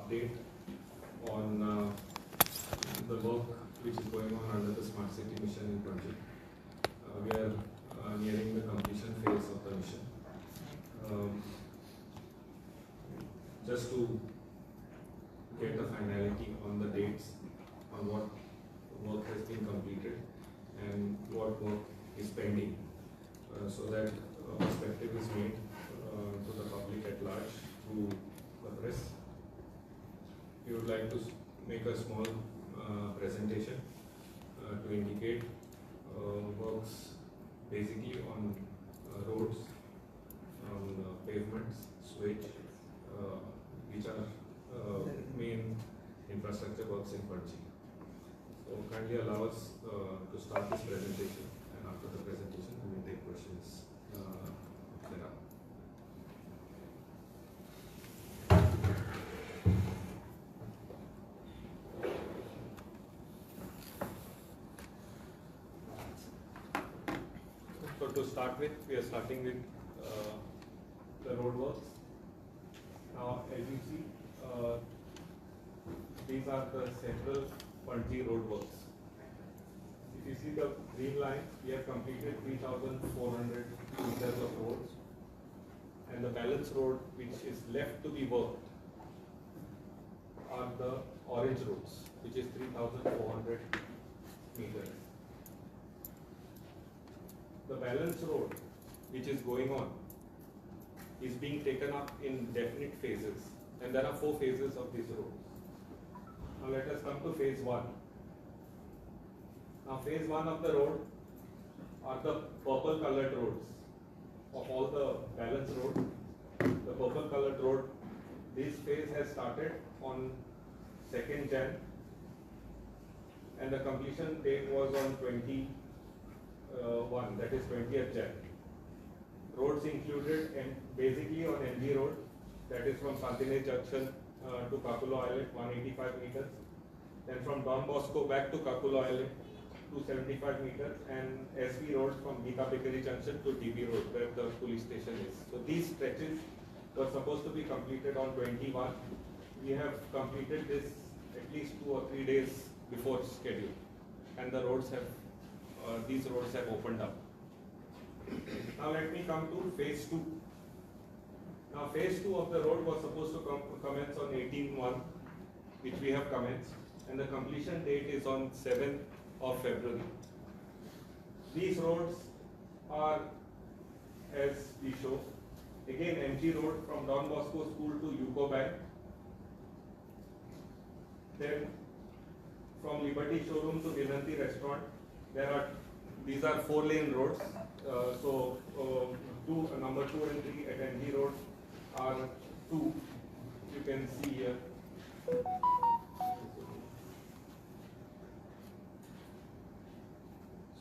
update on the work which is going on under the Smart City mission in Panji. We are nearing the completion phase of the mission. Just to get the finality on the dates, on what work has been completed and what work is pending, so that perspective is made to the public at large through the press. We would like to make a small presentation to indicate works basically on roads, on pavements, switch, which are main infrastructure works in Panji. So kindly allow us to start this presentation, and after the presentation we will take questions thereafter. So to start with, we are starting with the road works. Now, as you see, these are the central Panji road works. If you see the green line, we have completed 3,400 meters of roads, and the balance road which is left to be worked are the orange roads, which is 3,400 meters. The balance road which is going on is being taken up in definite phases, and there are 4 phases of this road. Now let us come to phase 1. Now phase 1 of the road are the purple colored roads of all the balance roads. The purple colored road, this phase has started on 2nd Jan, and the completion date was on 21, that is 20th Jan. Roads included basically on MG Road, that is from Santine Junction to Kakulo Island, 185 meters. Then from Don Bosco back to Kakulo Island, 275 meters. And SV Road from Gita Bakery Junction to DB Road, where the police station is. So these stretches were supposed to be completed on 21. We have completed this at least 2 or 3 days before schedule. And the roads have, these roads have opened up. Now let me come to phase 2. Now phase 2 of the road was supposed to commence on 18/1, which we have commenced, and the completion date is on 7th of February. These roads are, as we show, again MG Road from Don Bosco School to UCO Bank, then from Liberty Showroom to Vinanti Restaurant. These are 4-lane roads. Number 2 and 3 at MG Road are 2. You can see here.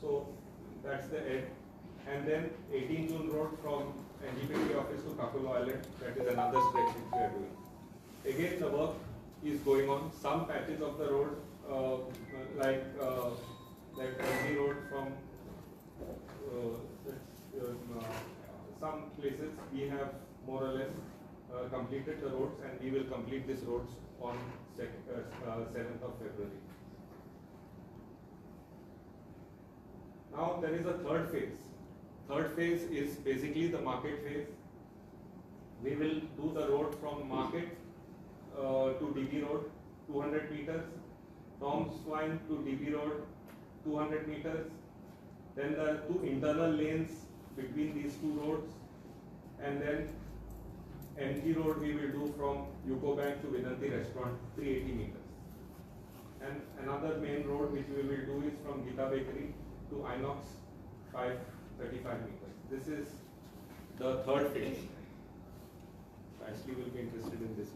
So that's the end. And then 18 June Road from NGPT office to Kakulo Island. That is another stretch which we are doing. Again, the work is going on. Some patches of the road, like MG Road from some places we have more or less completed the roads, and we will complete these roads on 7th of February. Now there is a third phase. Third phase is basically the market phase. We will do the road from market to DB Road, 200 meters, Tom's Swine to DB Road, 200 meters. Then there are 2 internal lanes between these 2 roads, and then MG Road we will do from UCO Bank to Vinanti Restaurant, 380 meters. And another main road which we will do is from Gita Bakery to Inox, 535 meters. This is the third phase. Ashley will be interested in this.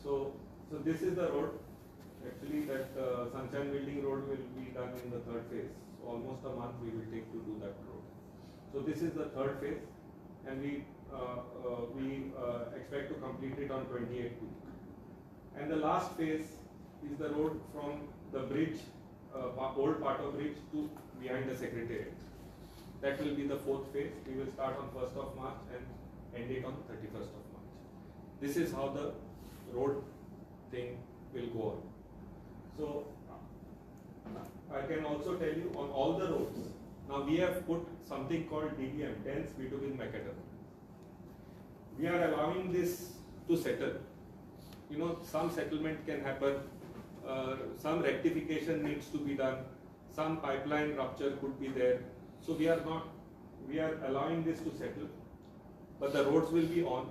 So this is the road. Actually, that Sunshine Building Road will be done in the third phase. So almost a month we will take to do that road. So this is the third phase, and we expect to complete it on 28/2. And the last phase is the road from the bridge, old Pato Bridge to behind the Secretariat. That will be the 4th phase. We will start on 1st of March and end it on 31st of March. This is how the road thing will go on. So I can also tell you on all the roads, now we have put something called DBM, dense bitumen macadam. We are allowing this to settle. You know, some settlement can happen, some rectification needs to be done, some pipeline rupture could be there. So we are allowing this to settle, but the roads will be on.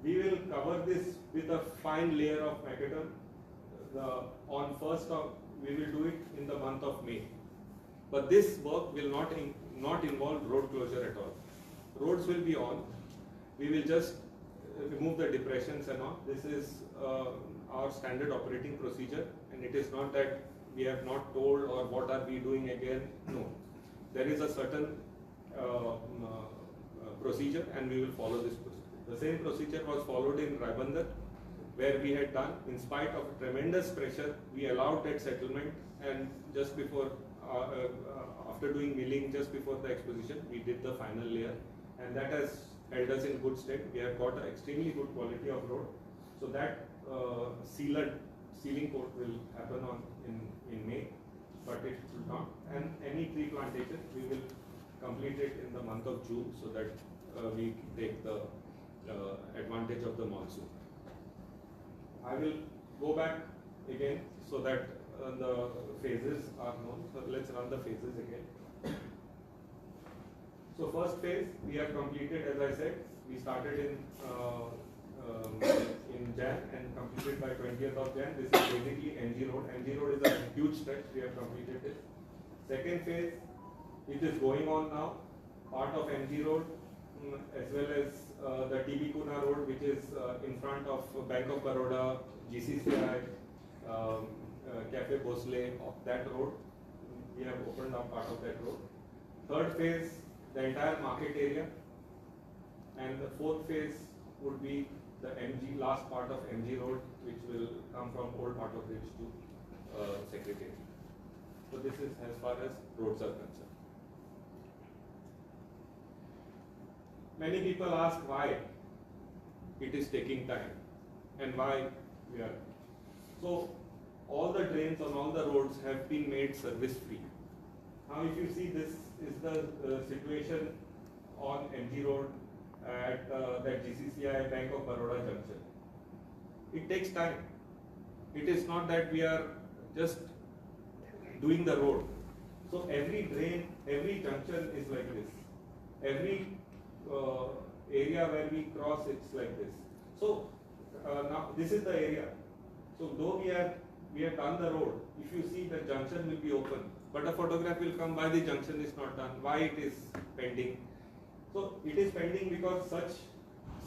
We will cover this with a fine layer of macadam. We will do it in the month of May. But this work will not involve road closure at all. Roads will be on. We will just remove the depressions and all. This is our standard operating procedure, and it is not that we have not told or what are we doing again. No, there is a certain procedure, and we will follow this procedure. The same procedure was followed in Raibandar, where we had done, in spite of tremendous pressure, we allowed that settlement, and just before, after doing milling, just before the exposition, we did the final layer, and that has held us in good state. We have got an extremely good quality of road, so that sealing coat will happen in May, but it will not. And any tree plantation, we will complete it in the month of June, so that we take the advantage of the monsoon. I will go back again so that the phases are known. So let's run the phases again. So first phase we have completed, as I said, we started in Jan and completed by 20th of Jan. This is basically NG Road. NG Road is a huge stretch. We have completed it. Second phase, it is going on now. Part of NG Road, as well as the TB Kuna Road, which is in front of Bank of Baroda, GCCI, Cafe Bosle, of that road. We have opened up part of that road. Third phase, the entire market area. And the fourth phase would be the last part of MG Road, which will come from Old Part of Bridge to Secretariat. So this is as far as roads are concerned. Many people ask why it is taking time and why we are. So all the drains on all the roads have been made service free. Now if you see, this is the situation on MG Road at that GCCI Bank of Baroda junction. It takes time. It is not that we are just doing the road. So every drain, every junction is like this. Every area where we cross, it's like this. So now this is the area. So though we have done the road, if you see, the junction will be open, but a photograph will come why the junction is not done, why it is pending. So it is pending because such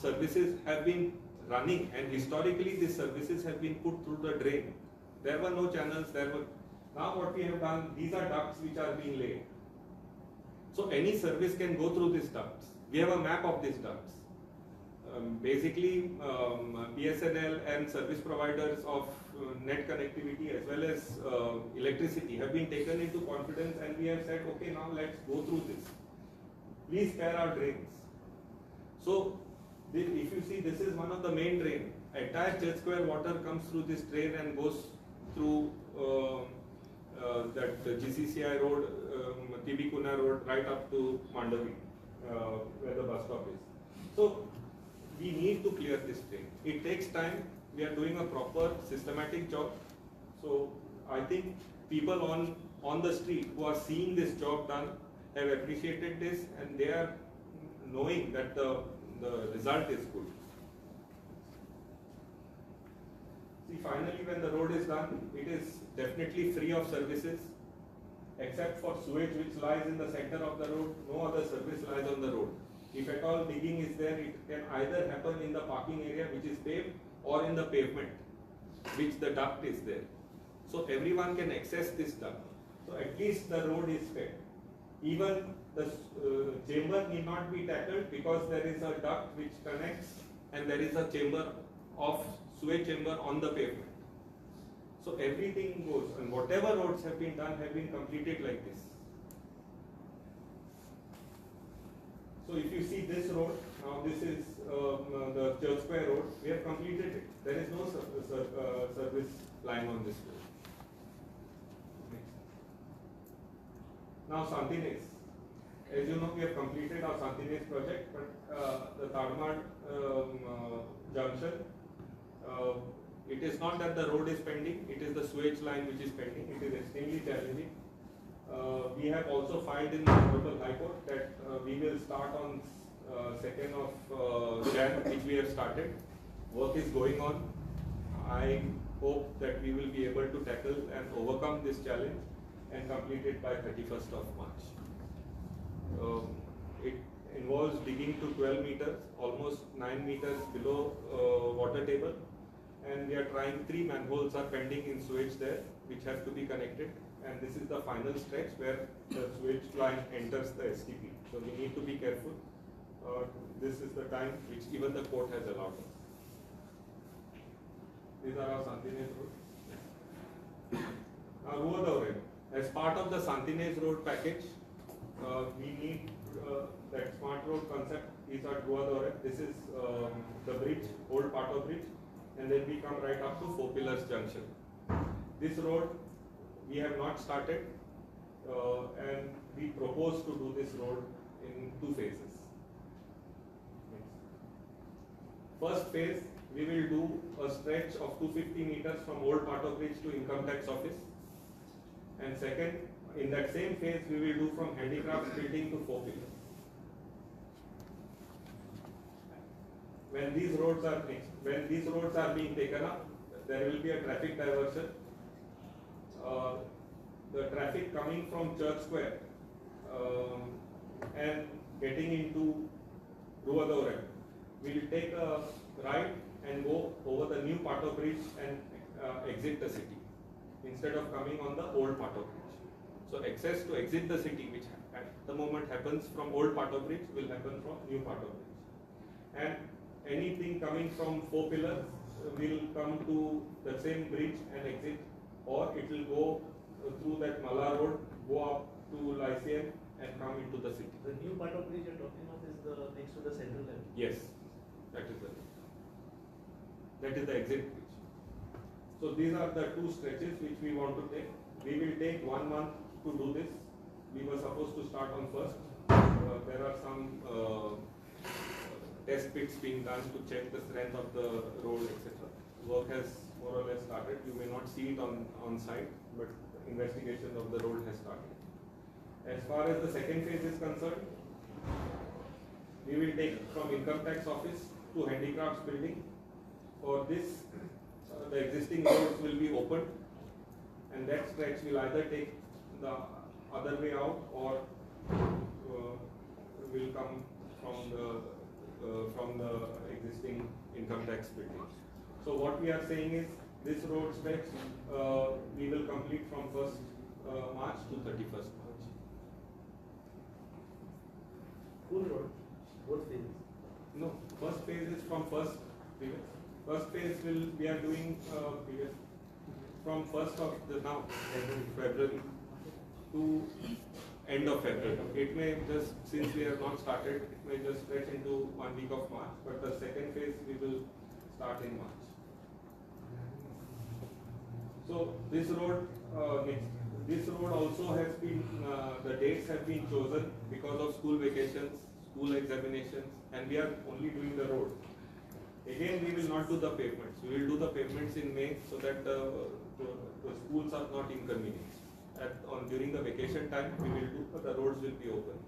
services have been running, and historically these services have been put through the drain. There were no channels, now what we have done, these are ducts which are being laid. So any service can go through these ducts. We have a map of these ducts. Basically, BSNL and service providers of net connectivity as well as electricity have been taken into confidence, and we have said, okay, now let's go through this. Please spare our drains. So, if you see, this is one of the main drains. Entire Church Square water comes through this drain and goes through that GCCI road, TB Kuna road, right up to Mandavi, where the bus stop is. So, we need to clear this drain. It takes time. We are doing a proper systematic job. So, I think people on the street who are seeing this job done have appreciated this, and they are knowing that the result is good. See, finally, when the road is done, it is definitely free of services, except for sewage which lies in the center of the road. No other service lies on the road. If at all digging is there, it can either happen in the parking area which is paved, or in the pavement, which the duct is there. So everyone can access this duct. So at least the road is fair. Even the chamber need not be tackled, because there is a duct which connects, and there is a chamber of sewage chamber on the pavement. So everything goes, and whatever roads have been done have been completed like this. So if you see this road, now this is the Church Square Road, we have completed it. There is no service line on this road. Now Santines. As you know, we have completed our Santines project, but the Tadmad junction, it is not that the road is pending, it is the sewage line which is pending. It is extremely challenging. We have also filed in the Honorable High Court that we will start on 2nd of Jan, which we have started. Work is going on. I hope that we will be able to tackle and overcome this challenge and complete it by 31st of March. It involves digging to 12 meters, almost 9 meters below water table, and we are trying 3 manholes are pending in sewage there, which have to be connected, and this is the final stretch where the sewage line enters the STP. So we need to be careful. This is the time which even the court has allowed us. These are our Santines roads. Now Ruadaure. As part of the Santines road package, we need that smart road concept is at Ruadaure. This is the bridge, old Pato bridge, and then we come right up to Four Pillars Junction. This road we have not started, and we propose to do this road in 2 phases. First phase, we will do a stretch of 250 meters from old Pato bridge to Income Tax Office. And second, in that same phase, we will do from Handicrafts Building to Four Pillars. When these roads are being taken up, there will be a traffic diversion. The traffic coming from Church Square and getting into Ruadaure will take a right and go over the new Pato bridge and exit the city, instead of coming on the old Pato bridge. So access to exit the city, which at the moment happens from old Pato bridge, will happen from new Pato bridge. And anything coming from Four Pillars will come to the same bridge and exit, or it will go through that Mala road, go up to Lyceum and come into the city. The new Pato bridge you're talking of is the next to the central line? Yes, that is the exit bridge. So these are the 2 stretches which we want to take. We will take 1 month to do this. We were supposed to start on 1st. There are some test pits being done to check the strength of the road, etc. Work has more or less started. You may not see it on site, but the investigation of the road has started. As far as the second phase is concerned, we will take from Income Tax Office to Handicrafts Building. For this, the existing roads will be opened, and that stretch will either take the other way out or will come from the existing income tax building. So what we are saying is this road stretch we will complete from 1st March to 31st March. Full road, both phases? No, first phase is from first phase we are doing from 1st of February to end of February. It may just, since we have not started, it may just stretch into 1 week of March, but the second phase we will start in March. So this road also has been, the dates have been chosen because of school vacations, school examinations, and we are only doing the road. Again, we will not do the pavements. We will do the pavements in May so that the schools are not inconvenienced. During the vacation time, we will do, but the roads will be open.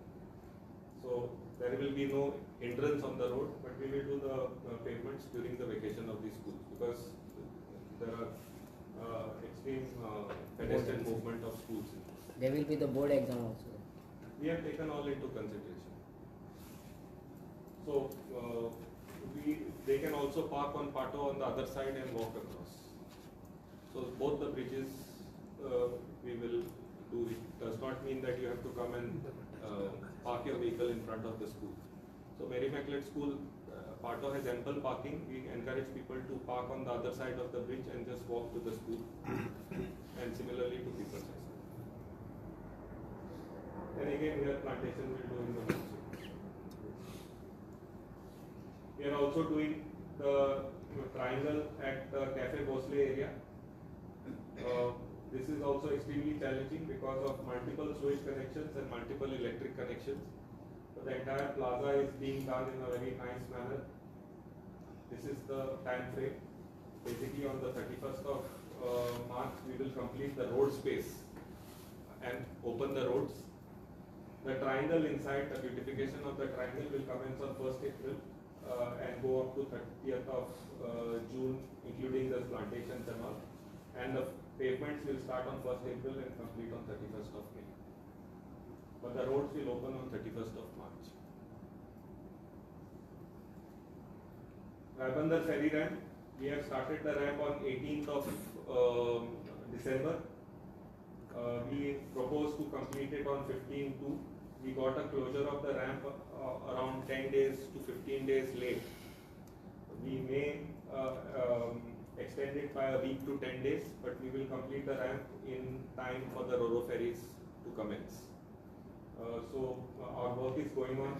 So there will be no hindrance on the road, but we will do the pavements during the vacation of the schools because there are extreme pedestrian movement of schools. There will be the board exam also. We have taken all into consideration. So they can also park on Pato on the other side and walk across. So both the bridges we will do. It does not mean that you have to come and park your vehicle in front of the school. So Mary Macleod School, Pato has ample parking. We encourage people to park on the other side of the bridge and just walk to the school. And similarly to People's High School. And again, here plantation will do in the monsoon. We are also doing the triangle at the Cafe Bosley area. This is also extremely challenging because of multiple sewage connections and multiple electric connections. So the entire plaza is being done in a very nice manner. This is the time frame. Basically on the 31st of March we will complete the road space and open the roads. The triangle inside, the beautification of the triangle will commence on 1st April and go up to 30th of June, including the plantations and all. And the pavements will start on 1st April and complete on 31st of May. But the roads will open on 31st of March. Rabandar ferry ramp, we have started the ramp on 18th of December. We propose to complete it on 15/2. We got a closure of the ramp around 10 days to 15 days late. We may extend it by a week to 10 days, but we will complete the ramp in time for the Ro-Ro ferries to commence. So our work is going on.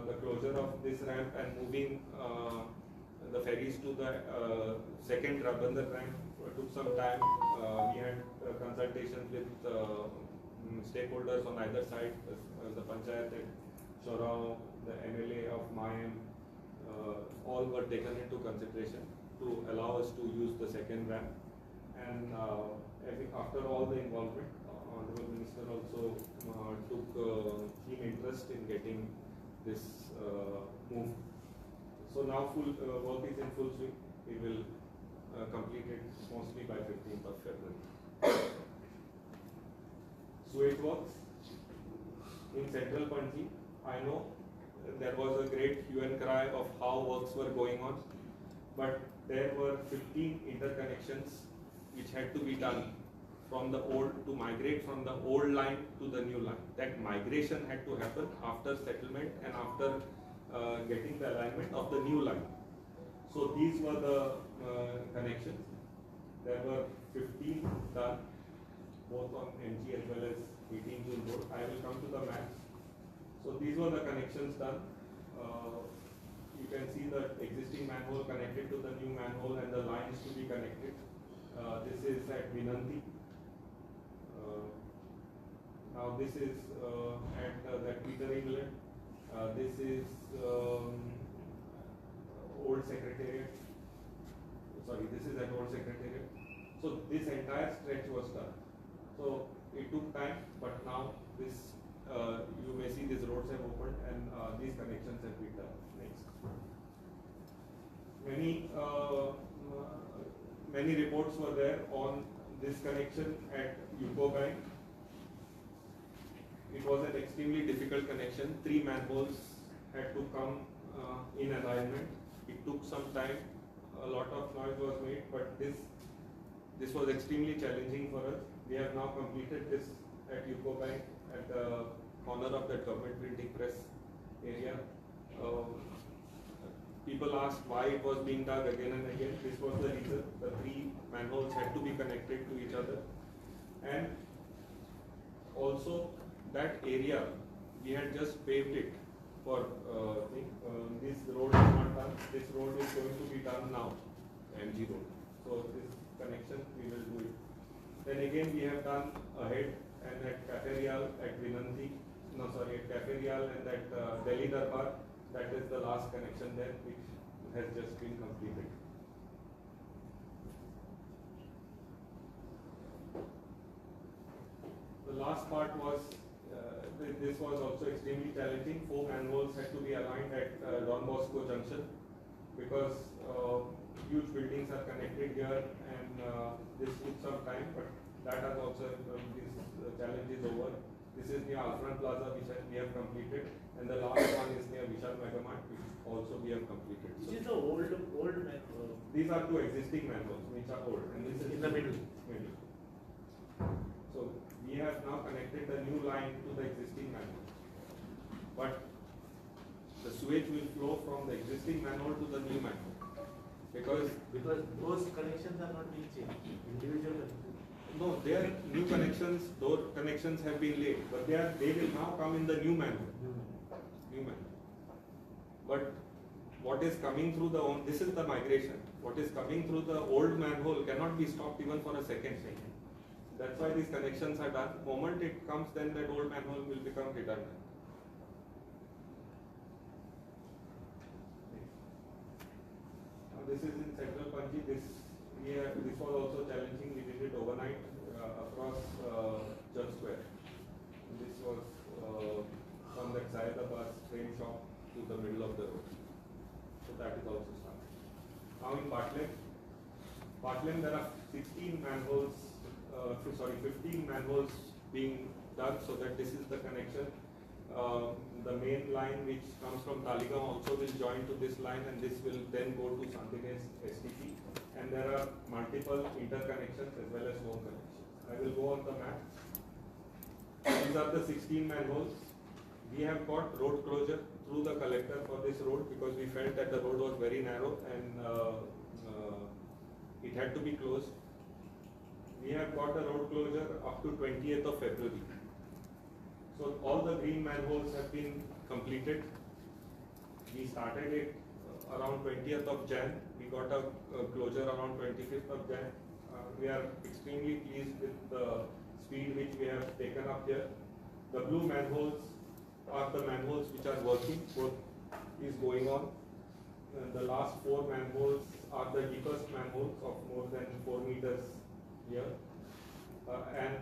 The closure of this ramp and moving the ferries to the second Rabandar ramp took some time. We had consultations with stakeholders on either side, the Panchayat at Chorao, the MLA of Mayam, all were taken into consideration to allow us to use the second ramp. And I think after all the involvement, Honorable Minister also took keen interest in getting this move. So now full work is in full swing. We will complete it mostly by 15th of February. Sewage works in Central Panji. I know there was a great hue and cry of how works were going on, but there were 15 interconnections which had to be done from the old, to migrate from the old line to the new line. That migration had to happen after settlement and after getting the alignment of the new line. So these were the connections. There were 15 done, both on MG as well as 18 June Road. I will come to the maps. So these were the connections done. You can see the existing manhole connected to the new manhole and the lines to be connected. This is at Vinanti. Now this is at that Peter England. This is Old Secretariat. Sorry, this is at Old Secretariat. So this entire stretch was done. So it took time, but now this you may see these roads have opened and these connections have been done. Next. Many reports were there on this connection at UCO Bank. It was an extremely difficult connection. 3 manholes had to come in alignment. It took some time. A lot of noise was made, but this was extremely challenging for us. We have now completed this at UCO Bank at the corner of that government printing press area. People asked why it was being dug again and again. This was the reason. The 3 manholes had to be connected to each other. And also that area, we had just paved it for this road is not done. This road is going to be done now, MG road. So this connection we will do it. Then again we have done ahead and at Cafe Real, at Vinanti, at Cafe Real and at Delhi Darbar, that is the last connection there which has just been completed. The last part was, this was also extremely challenging. 4 manholes had to be aligned at Don Bosco Junction because huge buildings are connected here and this took some time, but that has also, this challenge is over. This is near Alfred Plaza which we have completed, and the last one is near Vishal Megamart which also we have completed. Which is the old manhole? These are 2 existing manholes which are old, and this is in the middle. So we have now connected the new line to the existing manhole, but the sewage will flow from the existing manhole to the new manhole because those connections are not being changed. Individual connections. no, they are new connections. Those connections have been laid, but they will now come in the new manhole. New manhole. But what is coming through this is the migration. What is coming through the old manhole cannot be stopped even for a second. That's why these connections are done. Moment it comes, then that old manhole will become redundant. This is in Central Panji. This was also challenging. We did it overnight across Church Square. This was from that Sayadabad train shop to the middle of the road. So that is also started. Now in Bartlem there are 15 manholes being done, so that this is the connection. The main line which comes from Taligaon also will join to this line, and this will then go to Santines STP. And there are multiple interconnections as well as home connections. I will go on the map. These are the 16 manholes. We have got road closure through the collector for this road because we felt that the road was very narrow and it had to be closed. We have got a road closure up to 20th of February. So all the green manholes have been completed. We started it around 20th of Jan. We got a closure around 25th of Jan. We are extremely pleased with the speed which we have taken up here. The blue manholes are the manholes which are working. Work is going on. And the last 4 manholes are the deepest manholes of more than 4 meters here. And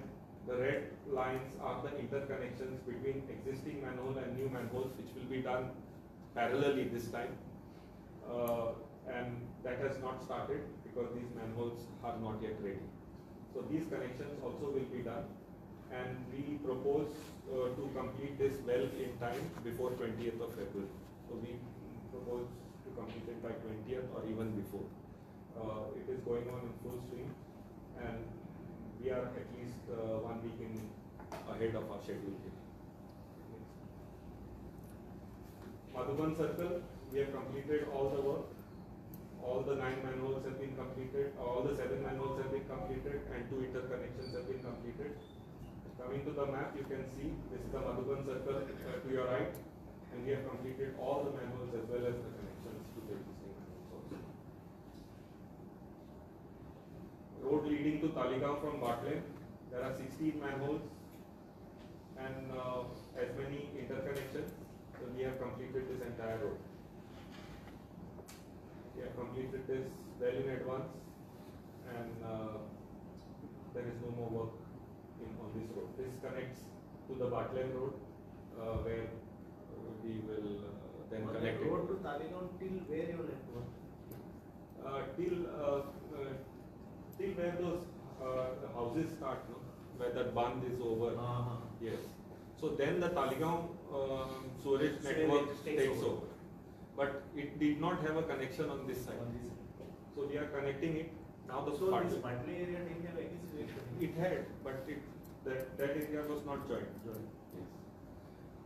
the red lines are the interconnections between existing manhole and new manholes, which will be done parallelly this time. And that has not started because these manholes are not yet ready. So these connections also will be done, and we propose to complete this well in time before 20th of February. So we propose to complete it by 20th or even before. It is going on in full swing, and we are at least 1 week ahead of our schedule here. Madhuban Circle, we have completed all the work. All the 9 manholes have been completed, all the 7 manholes have been completed, and 2 interconnections have been completed. Coming to the map, you can see this is the Madhuban Circle to your right, and we have completed all the manholes as well as the connections to the existing manholes also. Road leading to Taligaon from Bartlem, there are 16 manholes and as many interconnections. So we have completed this entire road. We have completed this well in advance, and there is no more work on this road. This connects to the Bartlem Road, where we will then connect it. Road to Taligaon till where you will work? Till where those houses start, no? Where that band is over. Yes. So then the Taligaon sewerage network takes over. But it did not have a connection on this side. So we are connecting it. Now the so this Bartlem area didn't have any sewage? It had, but that area was not joined. Yes.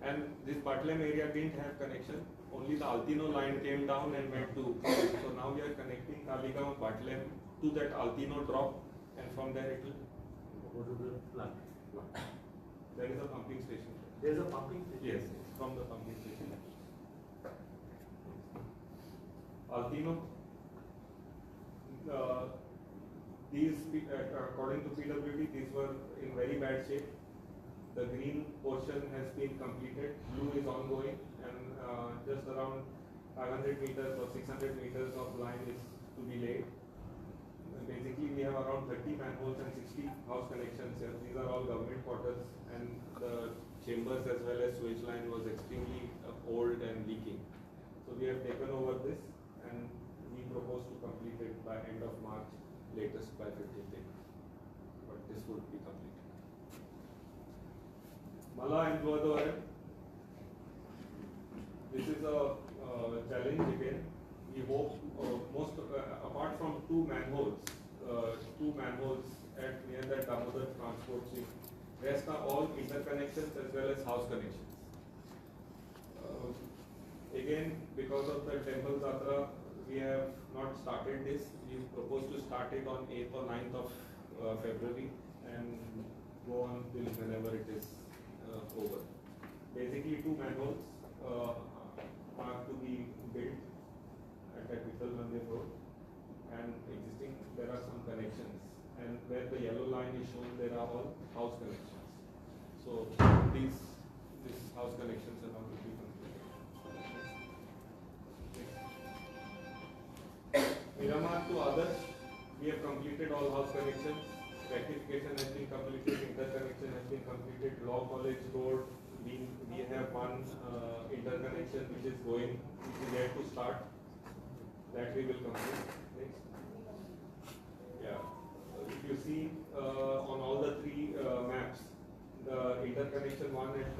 And this Bartlem area didn't have connection. Only the Altino line came down and went to. So now we are connecting Taligaon, Bartlem to that Altino drop, and from there it will go to the plant. There is a pumping station. There is a pumping station? Yes, from the pumping station. Altino, these, according to PWD, these were in very bad shape. The green portion has been completed, blue is ongoing, and just around 500 meters or 600 meters of line is to be laid. And basically, we have around 30 manholes and 60 house connections here. These are all government quarters, and the chambers as well as sewage line was extremely old and leaking. So we have taken over this, and we propose to complete it by end of March, latest by 15th April. But this would be completed. Mala and Guadalajara. This is a challenge again. We hope apart from two manholes at near the Damodar transport swing, rest are all interconnections as well as house connections. Again, because of the temple Jatra, we have not started this. We propose to start it on 8th or 9th of February and go on till whenever it is over. Basically, two manholes are to be built at that Vital Mandir road, and existing there are some connections, and where the yellow line is shown there are all house connections. So these house connections are now will be completed. Miramar to others, we have completed all house connections. Rectification has been completed, interconnection has been completed. Law College Road, we have one interconnection which is going, which is yet to start. That we will complete. Next. Yeah. If you see on all the three maps, the interconnection one at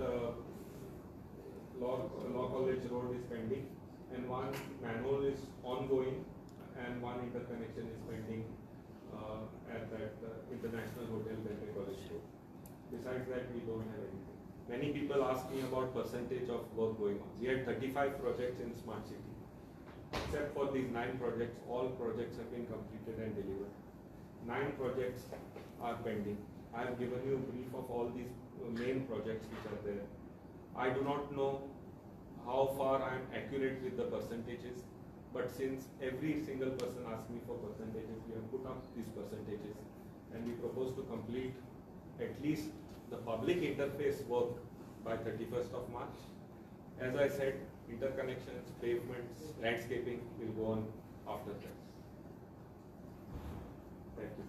Law College Road is pending, and one manhole is ongoing, and one interconnection is pending at that International Hotel Delta College Road. Besides that, we don't have anything. Many people ask me about percentage of work going on. We had 35 projects in Smart City. Except for these 9 projects, all projects have been completed and delivered. 9 projects are pending. I have given you a brief of all these main projects which are there. I do not know how far I am accurate with the percentages, but since every single person asks me for percentages, we have put up these percentages, and we propose to complete at least the public interface work by 31st of March. As I said, interconnections, pavements, landscaping will go on after that. Thank you.